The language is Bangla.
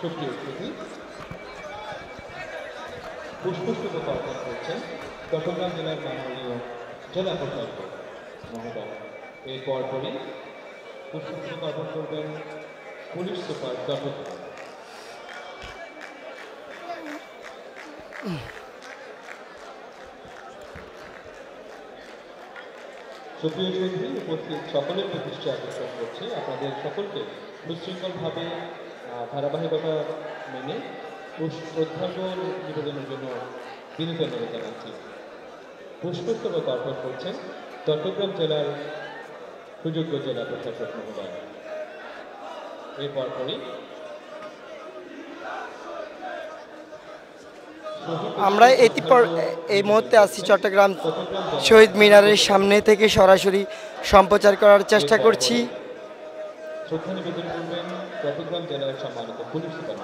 সুপ্রিয় অতিথি, পুষ্পস্তবক অর্পণ করছেন চট্টগ্রাম জেলার মাননীয় জেলা প্রশাসক মহোদয়। এর পরপরই পুষ্পস্তবক অর্পণ করবেন পুলিশ সুপার চট্টগ্রাম। সুপ্রিয় সুধী, উপস্থিত সকলের প্রতিষ্ঠা আকর্ষণ করছে আপনাদের সকলকে সুশৃঙ্খলভাবে ধারাবাহিকতা মেনে শ্রদ্ধার্ঘ নিবেদনের জন্য বিনীত অনুরোধ জানাচ্ছি। পুষ্পস্তবক অর্পণ করছেন চট্টগ্রাম জেলার সুযোগ্য জেলা প্রশাসক মহোদয়। এর পরপরই আমরা এই মুহূর্তে আছি চট্টগ্রাম শহীদ মিনারের সামনে থেকে সরাসরি সম্প্রচার করার চেষ্টা করছি। শ্রদ্ধা নিবেদন করবেন চট্টগ্রাম জেলার সম্মানিত পুলিশ সুপার।